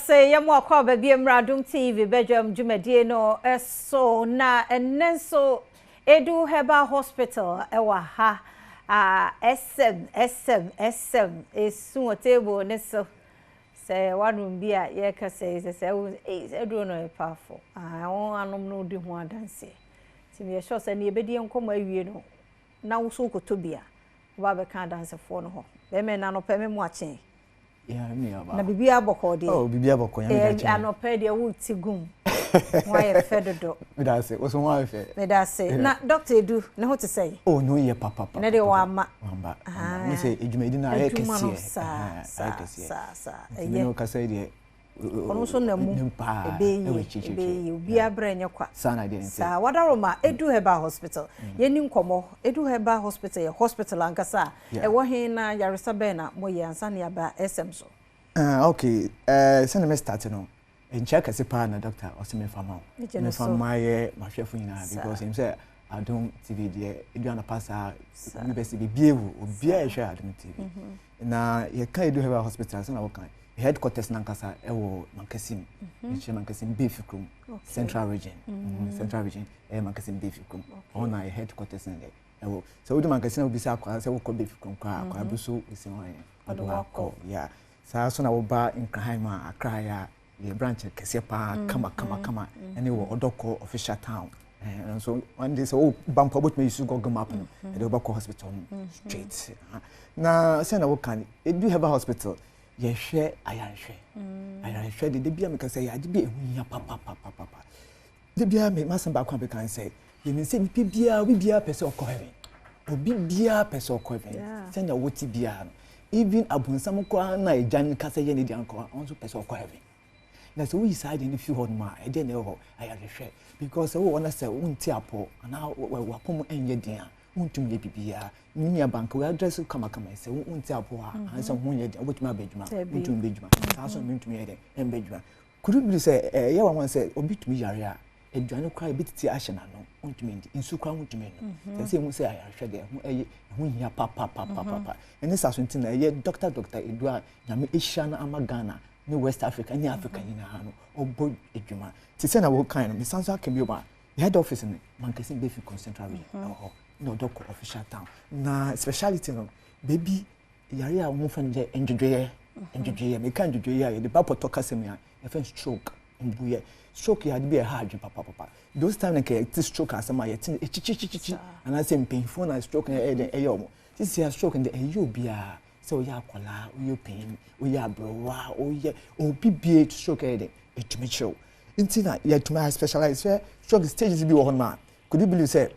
say ya mo akwa ba bia Adom TV Badwam dwumadie no eso na enenso EDU Herbal Hospital ewa ha SM esu table ne so say wanum bia ye ka say EDU no powerful won anom no di ho adanse ti me sure say na ebedi enkom awie no na wo so kotobia ba be kan adanse fo no ho be me na no pe me mo achen. Yeah, me about. Na bibia boko de. Oh, bibia boko ya me da. Anope de wo tigum. Why fedodo. Me da say, what's one fe? Me da say. Na Dr. Edu, na what to say? Oh, no ye papa. Na de wa ma. Mamba. Me say ejumedi na ye kese. Sa. Me no ka say de. Ono so na mu. Ebe obi abrenye kwa. Sana de nse. Sa wadaroma EDU Herbal Hospital. Ye ni nkomo EDU Herbal Hospital ye hospital ankasa. E wo hin na yaresa be na mo ye ansa na aba SM so. Okay. Send me start no. In check as a partner doctor or some farmer. Me from my chef because him say Adom TV there you na pass me best be biewu obi a share Adom TV. Na ye kan EDU Herbal Hospital so na wo kan headquarters nankasa ewo Mankasim. Mankasim Befikrum Central Region. Central Region Mankasim Befikrum. On our headquarters in there. Ewo so we do Mankasim will be say akwa say wo ko Befikrum kwa abuso isi wan adwa yeah. So na wo ba in Kraima Accra ya the branch kese pa kama and wo odoko official town and so one day so bump about me you go map no e dey obako hospital straight na say na wo kan EDU Herbal Hospital ye hwe ayanhwe de bia me kan say ya de bia ehunya papa de bia me masan ba kwa be kan say ye me say nipa bia we bia pese okọ heaven obi bia pese okọ heaven say na woti bia even abunsam kwa na ejan ka say ye ne di anko onso pese okọ heaven. Na so we side in the few hard ma e dey never I share because we wanna say unti apo na wapom enye den a untum ye bibia nya bank we address kama say unti apo a say hunye den obotuma abedwuma untum bedwuma so untum ye den embedwuma could you say ye wan say obitumi yare a edwane kwa ebititi ahye na no untum ndi insu kwa untum no say mu say I share dey hu hia papa ene saso ntina ye doctor Edu a nyame ehia na amagana ni West Africa ni Africa ni na no obo edwuma ti se na wo kan no me sanso akemi oba head office ni Mankasim Befikrum Central Region no doc official town na speciality no baby yare a wo fan je enjodwe me kan enjodwe ya de ba poto kasem ya e fan stroke mbuye stroke ya de be hard papa those time like this stroke asema ya tin echichichichi and I say painful na stroke e yomo this ya stroke and e yo bia so ya kola you pain we ya browa o ye obi stroke e etumi show intina ya tuma specialize stroke stages bi wo ma could you believe say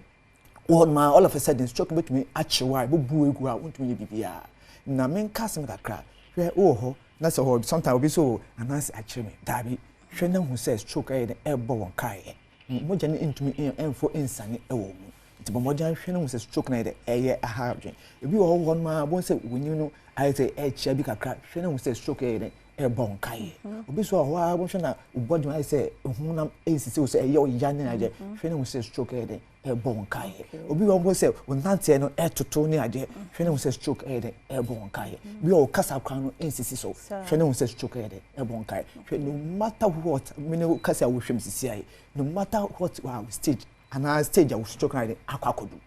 one man all of a sudden stroke betumi achiwa bobu egu a wontumi ye bibia na men kasem kakra hwe ho na se ho sometimes obi so anansi achime dabi hwe na hu say stroke e ebo won kai moja ni intumi enfo insane e wo mu tibo moja hwe na hu say stroke na eye aha adwen ebi wo ho ma bon say wonyi no I say chia bi kakra hwe na hu say stroke e bon kai obi so ho a bon hwe na body I say hunam ensisi wo say eye o ya na age hwe na hu say stroke e bon kai obi wo bon say wonante no etoto ni age hwe na hu say stroke e bon kai bi o kasa kwan no ensisi so hwe na hu say stroke e bon kai no matter what me no kasa wo hwem sisi ai no matter what stage ana stage a wo stroke akwakodu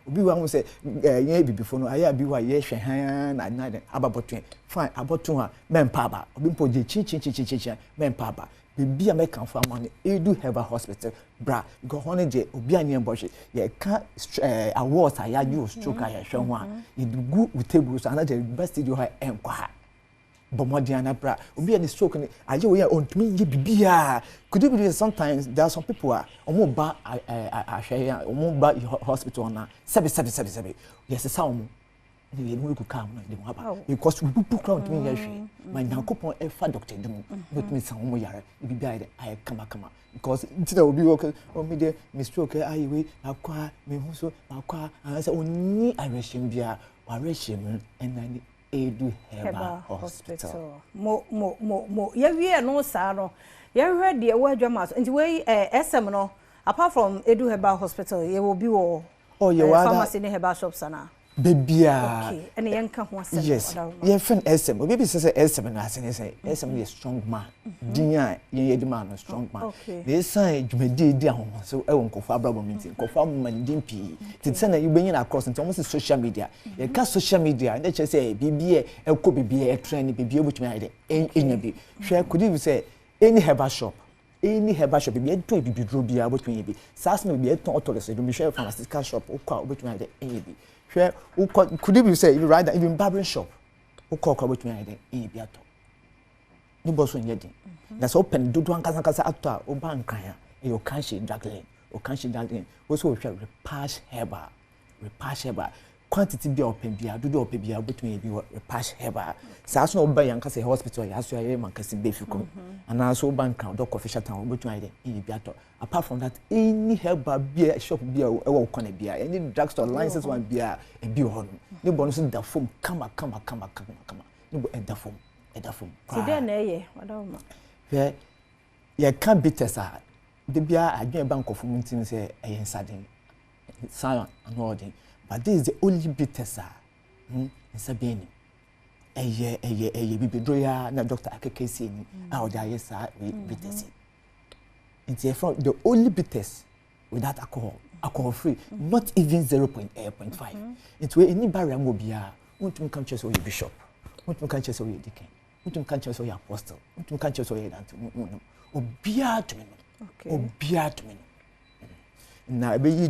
obi wa hu say ye bibifo no aya bi wa ye hwe han na ababotwen fine abotun a mempa ba obi mpo je chi mempa ba bibia me kan fa ma EDU Herbal Hospital bra go hono je obi ani embohwe ye ka awards aya you stroke aya hwe ho a ye gu utable so ana je best studio ha enkwa bomodiana bra obi ani stroke ni aje we ya ontumi ye bibia could you believe sometimes there are some people are omo ba ahwe ya omo ba hospital na sebi yes sa omo ni ye mu ku kam na de mo aba because we bubu crowd me ye hwe man yankopon e fa doctor dem not me san omo yare bibia ide ay kama because ntina obi work o me de me stroke ayi we akwa me hu so akwa say oni arreshim bia arreshim enani EDU Herbal Hospital. Mo ya wie no sa no ya hwe de wo adwama so nti we SM no apart from EDU Herbal Hospital ye will be wo oh ye pharmacy ne herbal shops na Bebia. Okay. And yanka ho asem. Yes. Your friend SM. Baby says SM na say SM is strong man. Dinya ye the man strong man. They say dwumedi di ahom so e won kofa Badwam meeting. Kofa man dimpi. Ti say na you be across into almost social media. You ka social media and they say bibie e ko bibie e trend bibie obutumi ade enya bi. Hwe could you say any herbal shop bibie to bibidro bia obutumi bi. Sas no bibie ton otole so do me hwe pharmaceutical shop o kwa obutumi ade enya bi. Could you say even barbering shop? Who call about me? In Biato. No boss when you're that's open. Do one casa after or bank kaya. You can't see juggling or can't see juggling. Also, repass herba. Quantity be open beer, do open beer between you repass herba. Sass no buy and case hospital, as you are man, Cassie Befico. And also bank count, dog official town, between in Biato. Apart from that, any herba beer shop beer or corner beer, any drugstore license one beer and beer on. No bonus in the foam, come. No, at the foam. See, then, what don't know. You can't beat us. The beer, I do a bank of mountains, say, a sardine, silent and holding. But this is the only bitters in Sabine. A year, baby droya, na Dr. Akekesi, out there, yes, we bitters. It's the only bitters without alcohol free, not even 0.5. It's where any barrier will be. Want to come chase your bishop, want to come chase your deacon, want to come chase your apostle, want to come chase your or beer to me. Or beer to me. Now, be you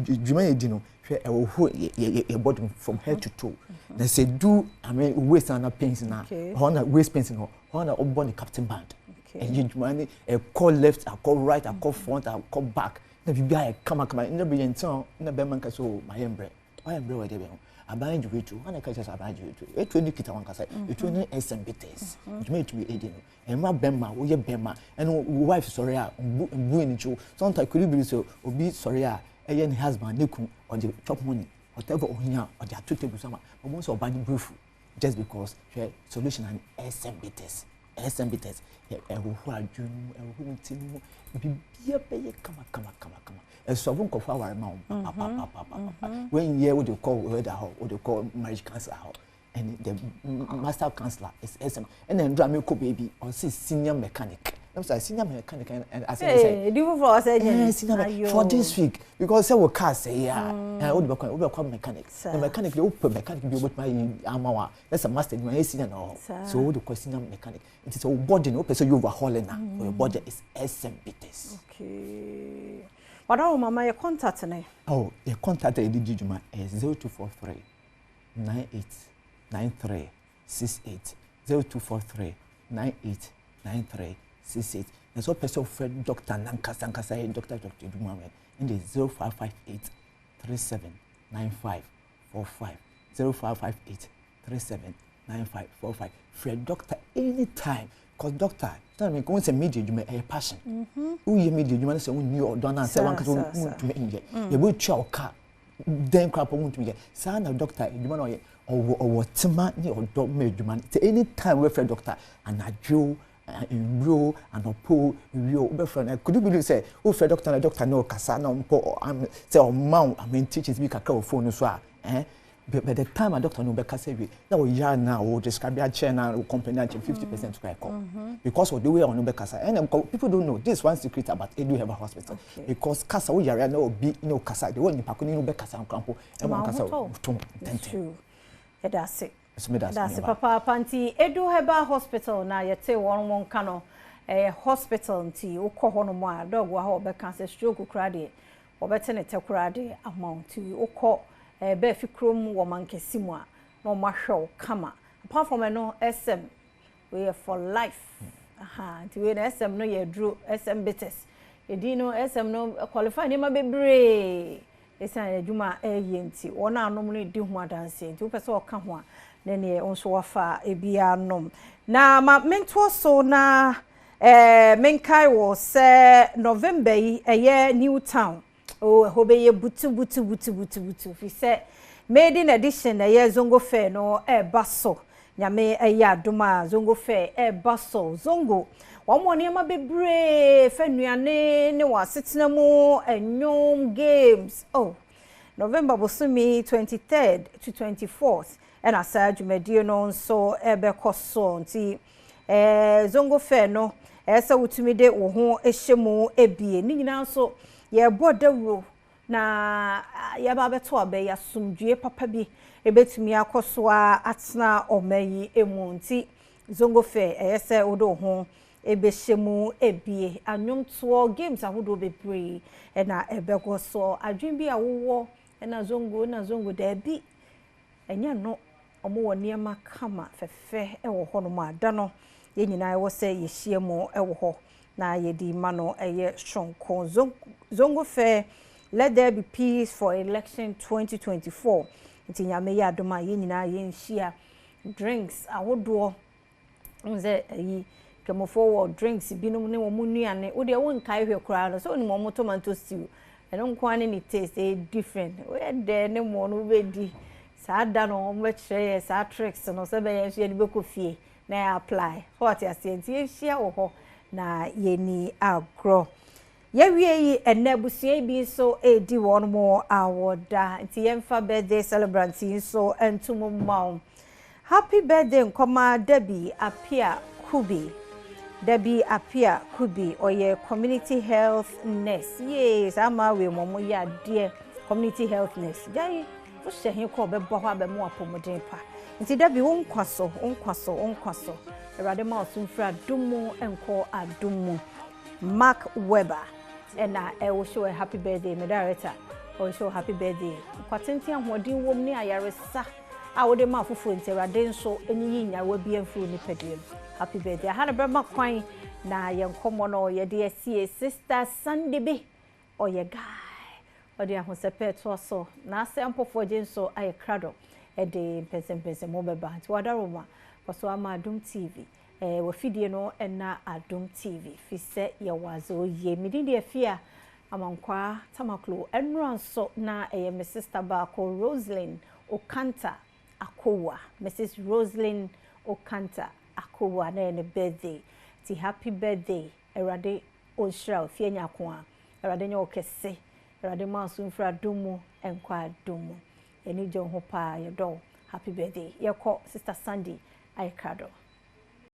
a bottom from head to toe. They say, do I mean, waist and a pains now, on a waist pains on a body captain band. And you money a call left, a call right, a call front, a call back. If you buy a come in the brilliant song, in the Beman so my embrace. I am brother. I bind you to one. I catch us. I bind you to it. 20 kita one kasa. It 20 SMBTs. It made to be Adom. And my Bema, we are Bema, and wife sorry, and you. Sometimes could you be so? Or be sorry, a young husband, Niku, or the chop money, whatever, or here, or they are two tables. But most of buying brief just because solution and SMBTs. Who are you? Who will be a pay? Come. A sovereign of our mouth. When you would call what you call marriage counselor, and the master counselor is SM, and then Dramico baby or senior mechanic. I'm sorry, senior mechanic, and I say, do for this week because I will cast say, and I would become mechanics. The mechanic, the open mechanic, be with my armor. That's a master in my senior now. So, the question mechanic. It is a body, no, so you overhauling now. Your body is SMBTs. Okay. What are mama your contact today? Oh, your contact EDU Herbal is 0243 9893 68 0243 9893 68. There's also person friend Dr. Nankasa, Dr. Dumame, in the 0558 379545 0558 379545. Friend Doctor anytime. Because doctor, tell me, go to media, you may a passion. Who you media, you say, when you or Donna say, one can to me. You will chow car, then crap won't be. Son of doctor, you know, or what man or dog made you man. Any time with a doctor, and I drew in real and a poor real friend. Could you believe, say, oh, for doctor, and a doctor, no, Cassano, or I'm say, or mount, I mean, teachers be a phone as well, eh? But by the time a doctor no better say that we are now will describe your chair now will complain 50% to call because of the way on no better and people don't know this one secret about EDU Herbal Hospital because casa we are no be no casa the one you pack no better casa campo and one casa true that's it papa panti EDU Herbal Hospital na yete one kano hospital nti ukọ hono mo a dog wa ho be cancer stroke kura de obetene te kura de amount ukọ be fi krom wo mankesi mu a no mahwe kama apart from no SM we are for life nti we na SM no ye dro SM bites edi no SM no qualify ni ma bebre esan adwuma yenti wona anom no di ho adanse nti wo pese o ka ho a na ne onso wafa ebia nom na ma mento so na menkai wo se November yi eye New Town oh hobeye butu fi se made in addition eye zongo fair no baso nyame Adom zongo fair baso zongo won ne ma bebre fa nuane ne wa setena mu enwom games oh November bosumi 23rd to 24th and asa dwumadie no nso ebekọ nti zongo fair no esa wutumi de wo ho ehyemu ebie ni nyina nso ye bodawro na ya ba beto abe ya sumdue papa bi ebetumi akoso atena omayi emu nti zongo fair ese wodo ho ebehyemu ebie anwomto games ahodo bebree na ebego so adwen bi awowo na zongo da bi enya no omo woni ma kama fefe ewo ho no ma da no ye nyina ewo se ye hyiemu ewo ho na ye di ma no eye shonko zongo fair. Let there be peace for election 2024 nti nyame ya adoma ye nyina ye nhia drinks awodo nze yi kemo forward drinks binom ne wo munuane wo de wo nkai hwe kura no so ni mo tomato stew eno nkwane ni taste different we de ne mo no be di saa da no mo kire saa tricks no se be ye so ye be kofie na apply hot asenti ye hia wo ho na ye ni agro ye wie enabusua bi so edi won mo awoda nti yemfa birthday celebrant so entumumma happy birthday nkoma Debbie Apia Kubi oye community health nurse yes ama we momo ya dear community health nurse dai wo shehin ko be bo ha be mo apomoden pa nti Debbie wonkwaso erade ma osumfra dumu enko adumu Mark Weber and I will show a happy birthday my director or show happy birthday kwatenti ahodi wom ni ayaresa a wo de ma fufu nti erade nso enyi nya wo bi amfuru ni pediem happy birthday ha na brema kwan na ye nkomo no ye de sie sister Sunday be o ye guy o de ahosepe to so na asempofo je nso aye krado e de pese mo beba nti wadaroma kwaso ama Adom TV wo fidie no na Adom TV fise ye wazo ye midinde afia amankwa tamaklo enranso na me sister ba ko Roslyn Okanta Akowa Mrs. Roslyn Okanta Akowa na ne birthday ti happy birthday erade onhira ofie nyako a erade nya okese erade ma sunfra dumu enkwa dumu eni je ho pa ye do happy birthday ye ko sister Sandy Aikado